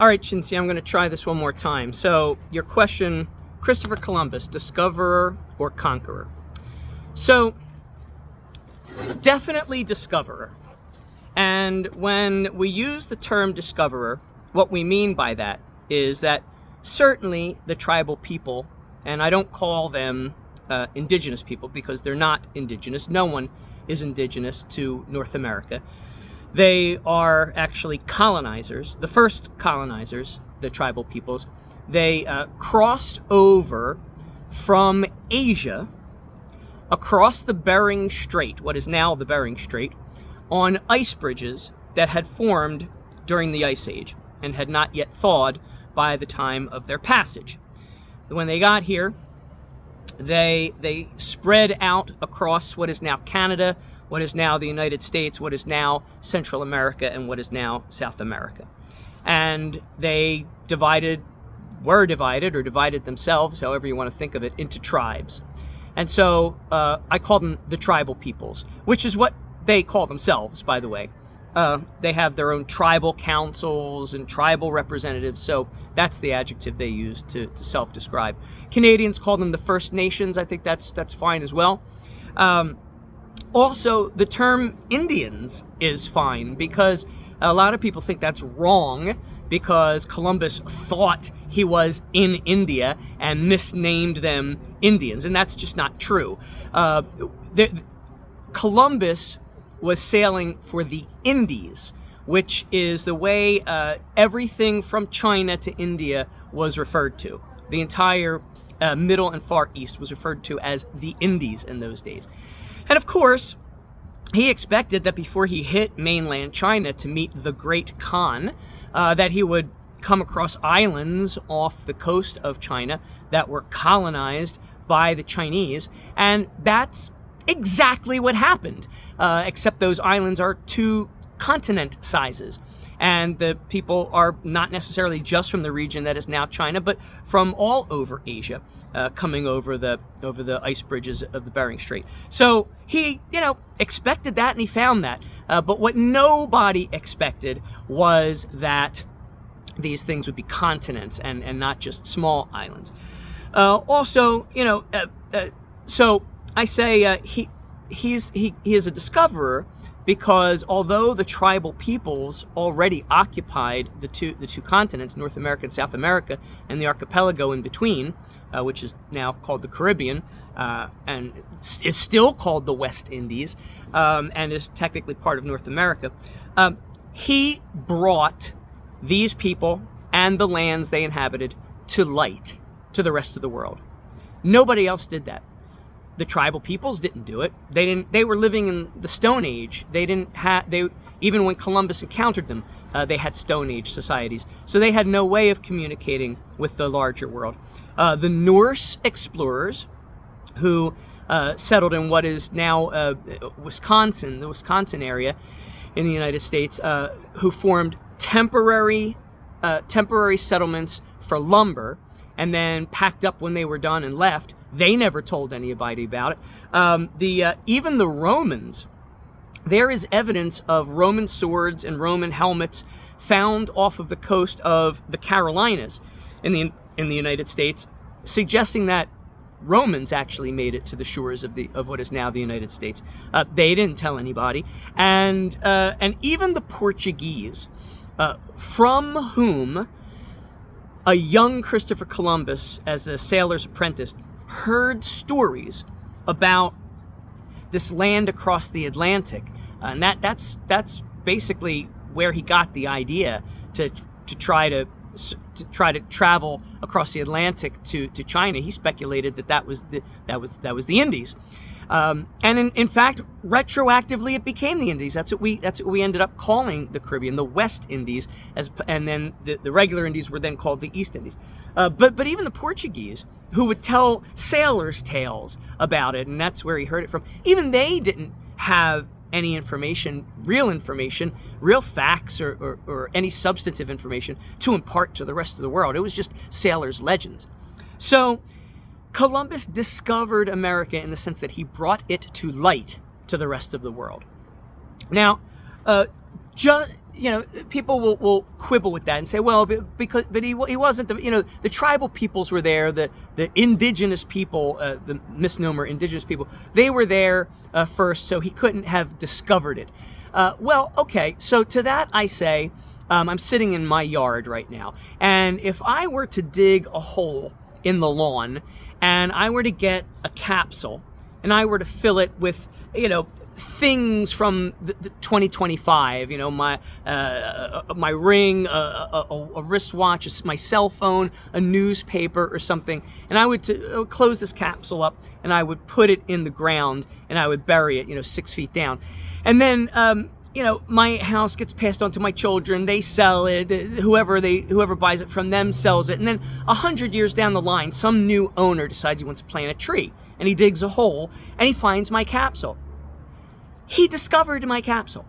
All right, Shinsi, I'm going to try this one more time. So your question, Christopher Columbus, discoverer or conqueror? So definitely discoverer. And when we use the term discoverer, what we mean by that is that certainly the tribal people, and I don't call them indigenous people because they're not indigenous. No one is indigenous to North America. They are actually colonizers, the first colonizers, the tribal peoples. They crossed over from Asia across the Bering Strait, what is now the Bering Strait, on ice bridges that had formed during the Ice Age and had not yet thawed by the time of their passage. When they got here, they spread out across what is now Canada, what is now the United States, what is now Central America, and what is now South America. And they were divided themselves, however you want to think of it, into tribes. And so I call them the tribal peoples, which is what they call themselves, by the way. They have their own tribal councils and tribal representatives, so that's the adjective they use to self-describe. Canadians call them the First Nations. I think that's fine as well. Also, the term Indians is fine because a lot of people think that's wrong because Columbus thought he was in India and misnamed them Indians, and that's just not true. Columbus was sailing for the Indies, which is the way everything from China to India was referred to. The entire Middle and Far East was referred to as the Indies in those days. And of course, he expected that before he hit mainland China to meet the Great Khan, that he would come across islands off the coast of China that were colonized by the Chinese, and that's exactly what happened, except those islands are 2 continent sizes. And the people are not necessarily just from the region that is now China, but from all over Asia, coming over the ice bridges of the Bering Strait. So he, expected that, and he found that. But what nobody expected was that these things would be continents and not just small islands. Also, so I say he is a discoverer because although the tribal peoples already occupied the two continents, North America and South America, and the archipelago in between, which is now called the Caribbean, and is still called the West Indies, and is technically part of North America, he brought these people and the lands they inhabited to light to the rest of the world. Nobody else did that. The tribal peoples didn't do it. They were living in the Stone Age. Even when Columbus encountered them, they had Stone Age societies. So they had no way of communicating with the larger world. The Norse explorers, who settled in what is now Wisconsin, the Wisconsin area in the United States, who formed temporary settlements for lumber, and then packed up when they were done and left. They never told anybody about it. Even the Romans, there is evidence of Roman swords and Roman helmets found off of the coast of the Carolinas in the United States, suggesting that Romans actually made it to the shores of what is now the United States. They didn't tell anybody, and even the Portuguese, from whom a young Christopher Columbus, as a sailor's apprentice, heard stories about this land across the Atlantic, and that's basically where he got the idea to try to travel across the Atlantic to China. He speculated that was the Indies, and in fact, retroactively, it became the Indies. That's what we ended up calling the Caribbean, the West Indies, and then the regular Indies were then called the East Indies. But even the Portuguese, who would tell sailors' tales about it, and that's where he heard it from, even they didn't have any information, real facts, or any substantive information to impart to the rest of the world. It was just sailors' legends. So Columbus discovered America in the sense that he brought it to light to the rest of the world. Now, people will quibble with that and say, well, but he wasn't the tribal peoples were there, the indigenous people, the misnomer indigenous people, they were there first, so he couldn't have discovered it. Well, okay, so to that I say, I'm sitting in my yard right now, and if I were to dig a hole in the lawn, and I were to get a capsule, and I were to fill it with, things from the 2025, my ring, a wristwatch, my cell phone, a newspaper or something, and I would close this capsule up, and I would put it in the ground, and I would bury it, 6 feet down, and then my house gets passed on to my children. They sell it. Whoever buys it from them sells it. And then 100 years down the line, some new owner decides he wants to plant a tree. And he digs a hole and he finds my capsule. He discovered my capsule.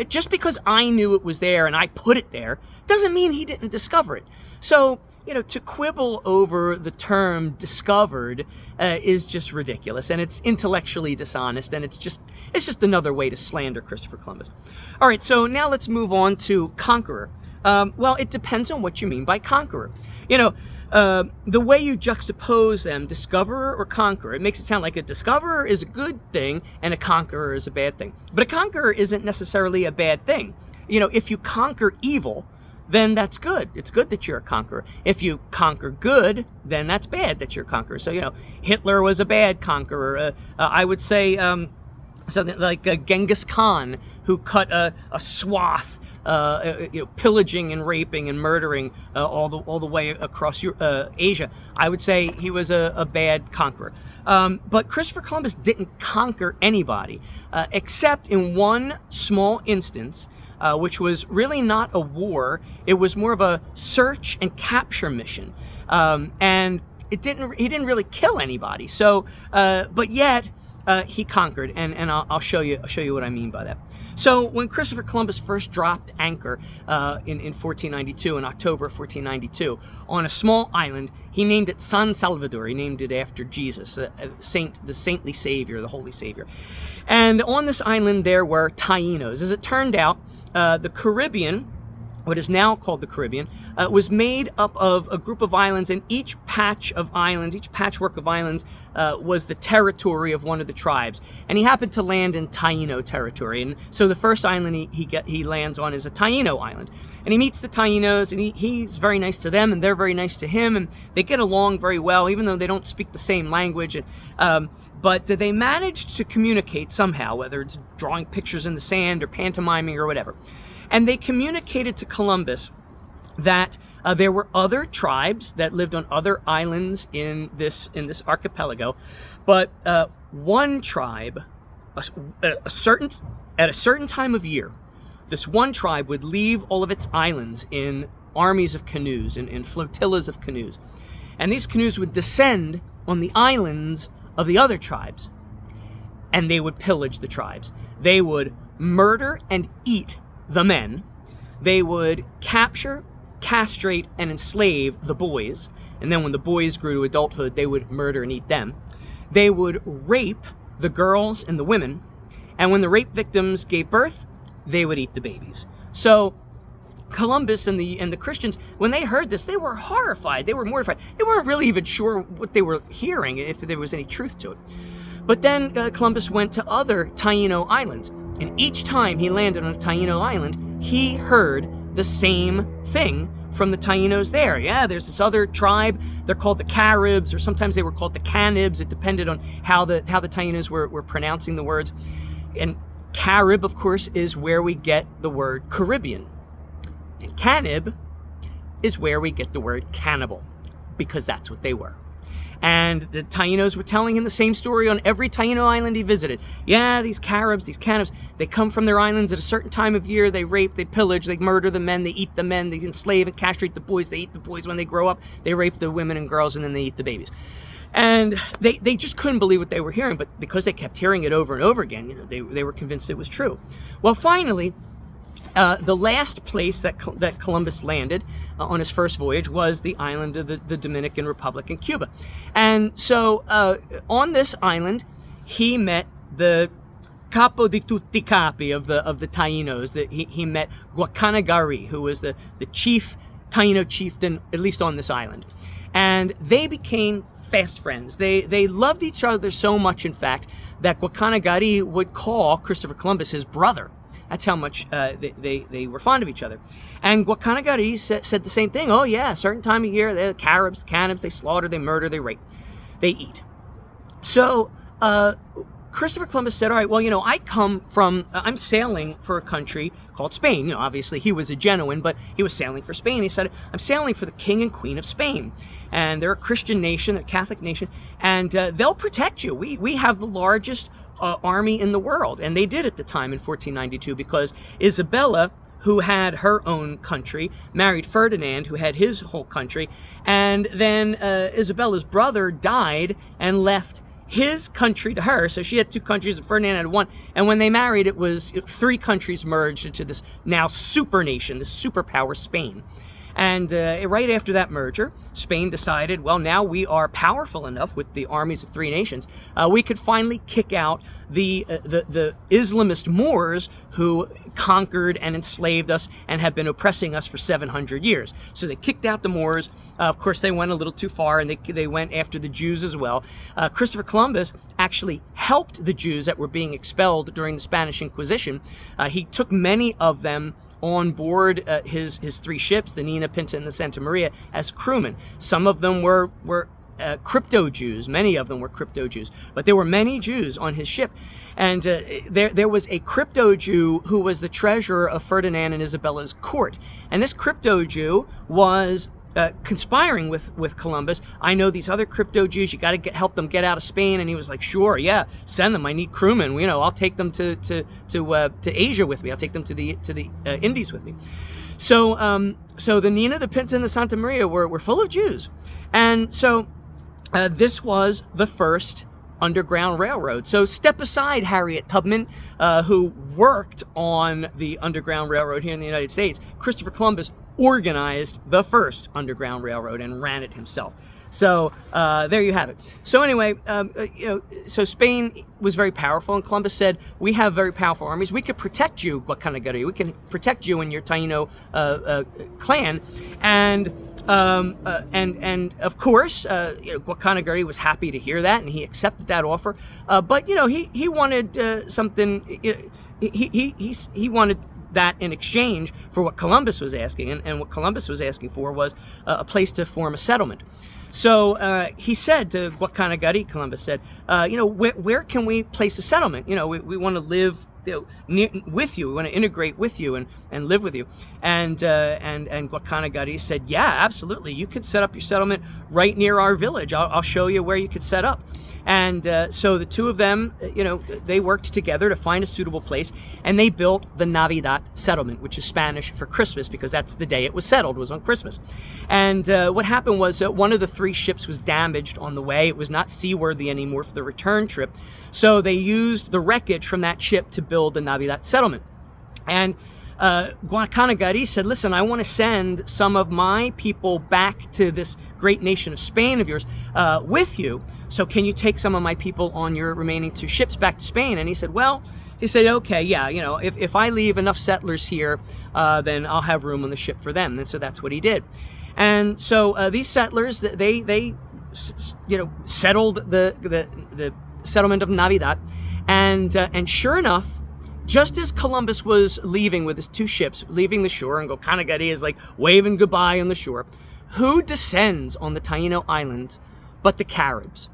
Just because I knew it was there and I put it there doesn't mean he didn't discover it. So, to quibble over the term discovered is just ridiculous, and it's intellectually dishonest, and it's just another way to slander Christopher Columbus. All right, so now let's move on to Conqueror. Well, it depends on what you mean by conqueror. The way you juxtapose them, discoverer or conqueror, it makes it sound like a discoverer is a good thing and a conqueror is a bad thing. But a conqueror isn't necessarily a bad thing. If you conquer evil, then that's good. It's good that you're a conqueror. If you conquer good, then that's bad that you're a conqueror. So, Hitler was a bad conqueror. I would say something like Genghis Khan, who cut a swath, pillaging and raping and murdering all the way across Asia. I would say he was a bad conqueror. But Christopher Columbus didn't conquer anybody, except in one small instance, which was really not a war. It was more of a search and capture mission, and he didn't really kill anybody. So, but yet he conquered, and I'll show you what I mean by that. So when Christopher Columbus first dropped anchor in 1492, in October of 1492, on a small island, he named it San Salvador. He named it after Jesus, the saintly Savior, the Holy Savior. And on this island there were Taínos. As it turned out, the Caribbean, what is now called the Caribbean, was made up of a group of islands, and each patchwork of islands was the territory of one of the tribes. And he happened to land in Taíno territory. And so the first island he lands on is a Taíno island. And he meets the Taínos, and he's very nice to them, and they're very nice to him, and they get along very well, even though they don't speak the same language. But they managed to communicate somehow, whether it's drawing pictures in the sand or pantomiming or whatever. And they communicated to Columbus that there were other tribes that lived on other islands in this archipelago, but one tribe, at a certain time of year, this one tribe would leave all of its islands in armies of canoes, in flotillas of canoes, and these canoes would descend on the islands of the other tribes, and they would pillage the tribes. They would murder and eat the men. They would capture, castrate, and enslave the boys. And then when the boys grew to adulthood, they would murder and eat them. They would rape the girls and the women. And when the rape victims gave birth, they would eat the babies. So Columbus and the Christians, when they heard this, they were horrified. They were mortified. They weren't really even sure what they were hearing, if there was any truth to it. But then Columbus went to other Taíno islands. And each time he landed on a Taíno island, he heard the same thing from the Taínos there. Yeah, there's this other tribe. They're called the Caribs, or sometimes they were called the Canibs. It depended on how the Taínos were pronouncing the words. And Carib, of course, is where we get the word Caribbean. And Canib is where we get the word cannibal, because that's what they were. And the Taínos were telling him the same story on every Taíno island he visited. Yeah, these Caribs, these Canibs, they come from their islands at a certain time of year. They rape, they pillage, they murder the men, they eat the men, they enslave and castrate the boys. They eat the boys when they grow up. They rape the women and girls, and then they eat the babies. And they just couldn't believe what they were hearing, but because they kept hearing it over and over again, they were convinced it was true. Well, finally, the last place that Columbus landed on his first voyage was the island of the Dominican Republic in Cuba. And so on this island, he met the capo di tutti capi of the Tainos. That he met Guacanagari, who was the chief Taino chieftain, at least on this island. And they became fast friends. They loved each other so much, in fact, that Guacanagari would call Christopher Columbus his brother. That's how much they were fond of each other. And Guacanagari said the same thing. Oh yeah, a certain time of year, the Caribs, the cannibals, they slaughter, they murder, they rape, they eat. So Christopher Columbus said, all right, well, I'm sailing for a country called Spain. Obviously he was a Genoan, but he was sailing for Spain. He said, I'm sailing for the king and queen of Spain. And they're a Christian nation, a Catholic nation, and they'll protect you. We have the largest army in the world. And they did at the time in 1492, because Isabella, who had her own country, married Ferdinand, who had his whole country. And then Isabella's brother died and left his country to her. So she had two countries and Ferdinand had one. And when they married, it was three countries merged into this now super nation, this superpower, Spain. And right after that merger, Spain decided, well, now we are powerful enough with the armies of three nations, we could finally kick out the Islamist Moors who conquered and enslaved us and have been oppressing us for 700 years. So they kicked out the Moors. Of course, they went a little too far, and they went after the Jews as well. Christopher Columbus actually helped the Jews that were being expelled during the Spanish Inquisition. He took many of them on board his three ships, the Nina, Pinta, and the Santa Maria, as crewmen. Some of them were crypto Jews. Many of them were crypto Jews. But there were many Jews on his ship. And there was a crypto Jew who was the treasurer of Ferdinand and Isabella's court. And this crypto Jew was conspiring with Columbus. I know these other crypto Jews. You got to help them get out of Spain. And he was like, sure, yeah, send them. I need crewmen. I'll take them to Asia with me. I'll take them to the Indies with me. So the Nina, the Pinta, and the Santa Maria were full of Jews, and so this was the first Underground Railroad. So step aside Harriet Tubman, who worked on the Underground Railroad here in the United States. Christopher Columbus organized the first Underground Railroad and ran it himself. So there you have it. So anyway, so Spain was very powerful, and Columbus said, we have very powerful armies. We could protect you, Guacanagari. We can protect you and your Taino clan. And of course, Guacanagari was happy to hear that, and he accepted that offer. But he wanted something. He wanted that in exchange for what Columbus was asking, and what Columbus was asking for was a place to form a settlement. So he said to Guacanagari, Columbus said, where can we place a settlement? We want to live with you. We want to integrate with you and live with you. And Guacanagari said, yeah, absolutely. You could set up your settlement right near our village. I'll show you where you could set up. And so the two of them, they worked together to find a suitable place, and they built the Navidad settlement, which is Spanish for Christmas, because that's the day it was settled, was on Christmas. And what happened was one of the three ships was damaged on the way. It was not seaworthy anymore for the return trip. So they used the wreckage from that ship to build the Navidad settlement. And Guacanagari said, listen, I want to send some of my people back to this great nation of Spain of yours with you. So can you take some of my people on your remaining two ships back to Spain? And he said, okay, yeah, if I leave enough settlers here, then I'll have room on the ship for them. And so that's what he did. And so these settlers, they settled the settlement of Navidad. And sure enough, just as Columbus was leaving with his two ships, leaving the shore, and Guacanagari is like waving goodbye on the shore, who descends on the Taino island but the Caribs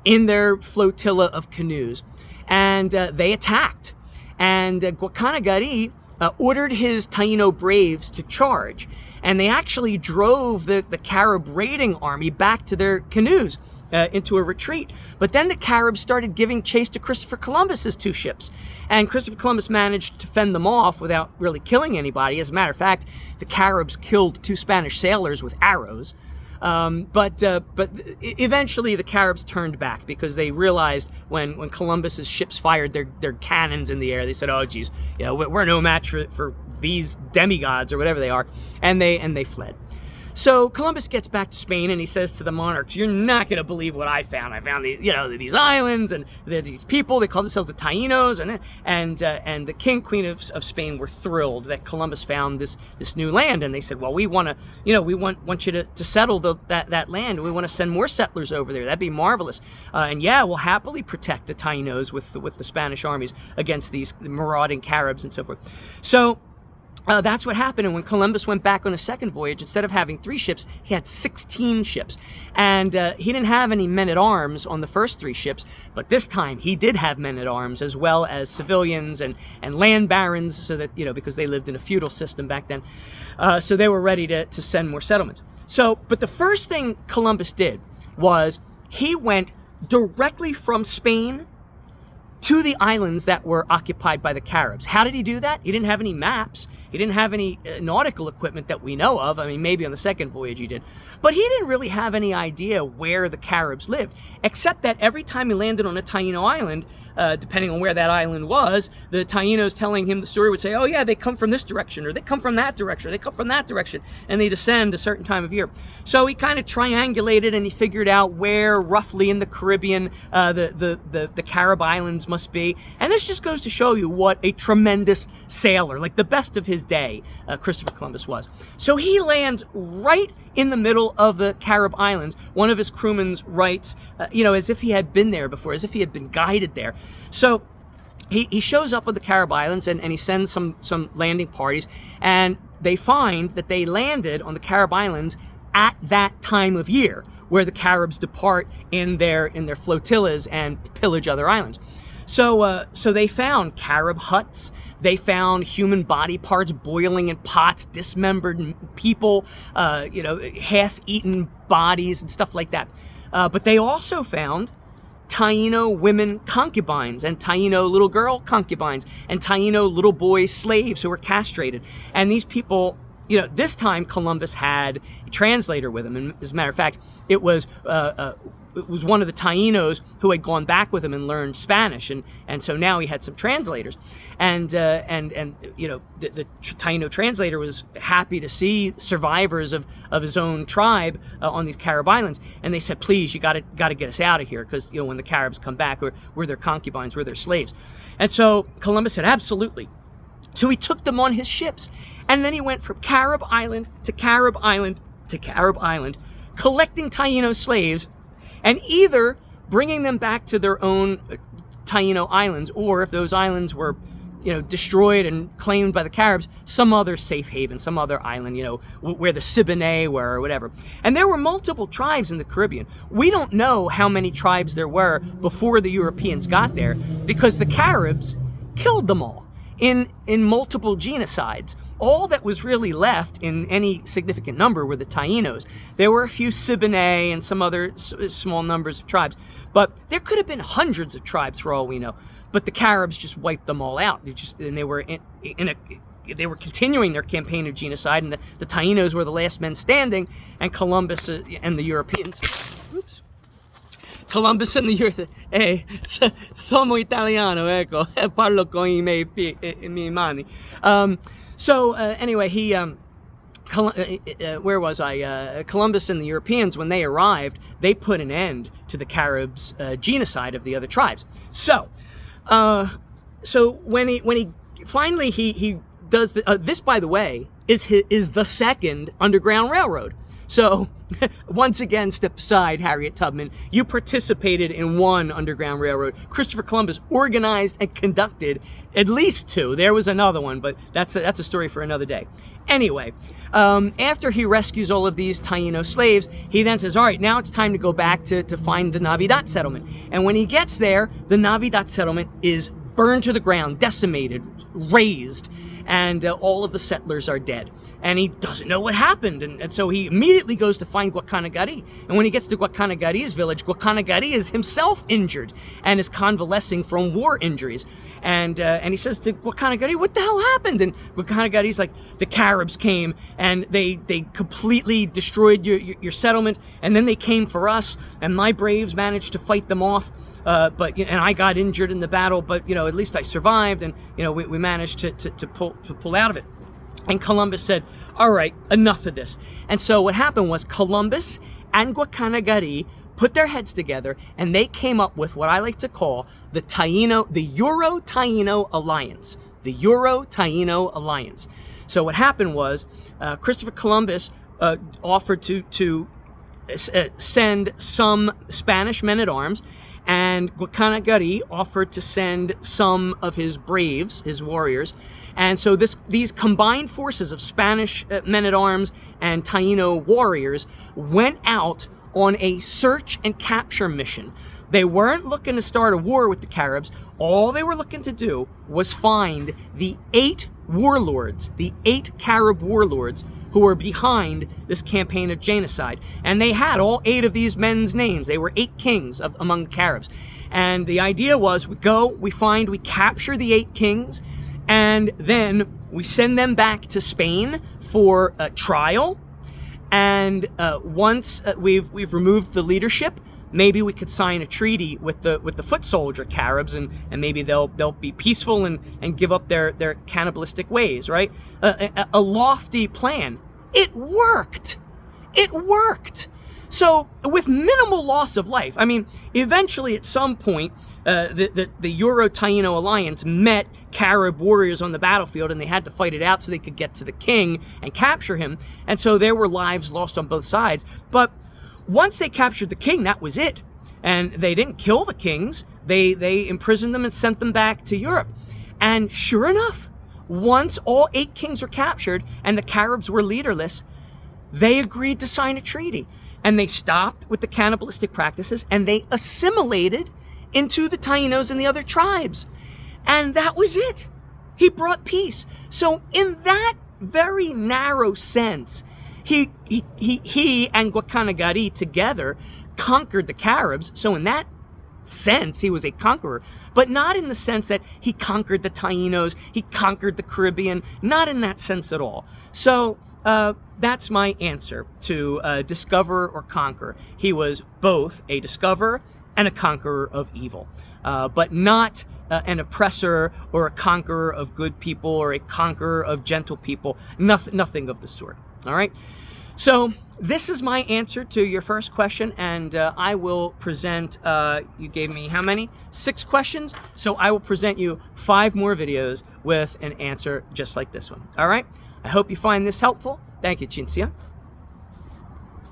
in their flotilla of canoes? And they attacked. And Guacanagari ordered his Taino braves to charge. And they actually drove the Carib raiding army back to their canoes. Into a retreat. But then the Caribs started giving chase to Christopher Columbus's two ships. And Christopher Columbus managed to fend them off without really killing anybody. As a matter of fact, the Caribs killed two Spanish sailors with arrows. But eventually the Caribs turned back because they realized when Columbus's ships fired their cannons in the air, they said, oh, geez, we're no match for these demigods or whatever they are. And they fled. So Columbus gets back to Spain and he says to the monarchs, "You're not going to believe what I found. I found these islands and these people. They call themselves the Taínos." And the king, queen of Spain were thrilled that Columbus found this new land. And they said, "Well, we want you to settle that land. We want to send more settlers over there. That'd be marvelous. And yeah, we'll happily protect the Taínos with the Spanish armies against these marauding Caribs and so forth." So that's what happened. And when Columbus went back on a second voyage, instead of having 3 ships, he had 16 ships. And he didn't have any men-at-arms on the first 3 ships, but this time he did have men-at-arms as well as civilians and land barons, so that, because they lived in a feudal system back then. So they were ready to send more settlements. But the first thing Columbus did was he went directly from Spain to the islands that were occupied by the Caribs. How did he do that? He didn't have any maps. He didn't have any nautical equipment that we know of. I mean, maybe on the second voyage he did. But he didn't really have any idea where the Caribs lived, except that every time he landed on a Taíno island, depending on where that island was, the Taínos telling him the story would say, "Oh yeah, they come from this direction, or they come from that direction, or they come from that direction," and they descend a certain time of year. So he kind of triangulated and he figured out where roughly in the Caribbean the Carib islands must be. And this just goes to show you what a tremendous sailor, like the best of his day, Christopher Columbus was. So he lands right in the middle of the Carib Islands. One of his crewmen writes, as if he had been there before, as if he had been guided there. So he shows up on the Carib Islands and he sends some landing parties, and they find that they landed on the Carib Islands at that time of year where the Caribs depart in their flotillas and pillage other islands. So they found Carib huts. They found human body parts boiling in pots, dismembered people, half-eaten bodies and stuff like that. But they also found Taíno women concubines and Taíno little girl concubines and Taíno little boy slaves who were castrated. And these people, this time Columbus had a translator with him. And as a matter of fact, it was one of the Taínos who had gone back with him and learned Spanish, and so now he had some translators, and the Taíno translator was happy to see survivors of his own tribe on these Carib Islands, and they said, "Please, you got to get us out of here, because when the Caribs come back, we're their concubines, we're their slaves." And so Columbus said, "Absolutely." So he took them on his ships, and then he went from Carib Island to Carib Island to Carib Island, collecting Taíno slaves, and either bringing them back to their own Taíno islands, or if those islands were, destroyed and claimed by the Caribs, some other safe haven, some other island, where the Siboney were or whatever. And there were multiple tribes in the Caribbean. We don't know how many tribes there were before the Europeans got there, because the Caribs killed them all in multiple genocides. All that was really left in any significant number were the Taínos. There were a few Siboney and some other small numbers of tribes, but there could have been hundreds of tribes for all we know. But the Caribs just wiped them all out. They were they were continuing their campaign of genocide, and the Taínos were the last men standing, and Columbus and the Europeans. Oops. Columbus and the sono italiano, ecco, parlo con I miei mani. Anyway, where was I? Columbus and the Europeans, when they arrived, they put an end to the Caribs' genocide of the other tribes. So when he finally does this, by the way, is the second Underground Railroad. So, once again, step aside, Harriet Tubman. You participated in one Underground Railroad. Christopher Columbus organized and conducted at least 2. There was another one, but that's a story for another day. Anyway, after he rescues all of these Taíno slaves, he then says, all right, now it's time to go back to find the Navidad settlement. And when he gets there, the Navidad settlement is burned to the ground, decimated, razed, and all of the settlers are dead. And he doesn't know what happened, and so he immediately goes to find Guacanagari. And when he gets to Guacanagari's village, Guacanagari is himself injured and is convalescing from war injuries. And he says to Guacanagari, what the hell happened? And Guacanagari's like, the Caribs came, and they completely destroyed your settlement, and then they came for us, and my braves managed to fight them off. And I got injured in the battle, but at least I survived, and we managed to pull out of it. And Columbus said, all right, enough of this. And so what happened was Columbus and Guacanagari put their heads together, and they came up with what I like to call the Euro-Taino Alliance. The Euro-Taino Alliance. So what happened was Christopher Columbus offered to send some Spanish men-at-arms, and Guacanagari offered to send some of his braves, his warriors. And so these combined forces of Spanish men-at-arms and Taino warriors went out on a search and capture mission. They weren't looking to start a war with the Caribs. All they were looking to do was find the 8 warlords, the 8 Carib warlords who were behind this campaign of genocide. And they had all 8 of these men's names. They were 8 kings among the Caribs. And the idea was we go, we capture the 8 kings, and then we send them back to Spain for a trial. And once we've removed the leadership, maybe we could sign a treaty with the foot soldier Caribs, and maybe they'll be peaceful and give up their cannibalistic ways, right? A lofty plan. It worked. It worked. So with minimal loss of life, I mean, eventually at some point, the Euro-Taino Alliance met Carib warriors on the battlefield, and they had to fight it out so they could get to the king and capture him. And so there were lives lost on both sides. But once they captured the king, that was it. And they didn't kill the kings. They imprisoned them and sent them back to Europe. And sure enough, once all 8 kings were captured and the Caribs were leaderless, they agreed to sign a treaty. And they stopped with the cannibalistic practices, and they assimilated into the Tainos and the other tribes. And that was it. He brought peace. So in that very narrow sense, he and Guacanagari together conquered the Caribs. So in that sense, he was a conqueror, but not in the sense that he conquered the Tainos, he conquered the Caribbean, not in that sense at all. So that's my answer to discover or conquer. He was both a discoverer and a conqueror of evil, but not an oppressor or a conqueror of good people or a conqueror of gentle people. Nothing of the sort. All right. So this is my answer to your first question, and I will present, you gave me how many? 6 questions. So I will present you 5 more videos with an answer just like this one. All right. I hope you find this helpful. Thank you, Cinzia.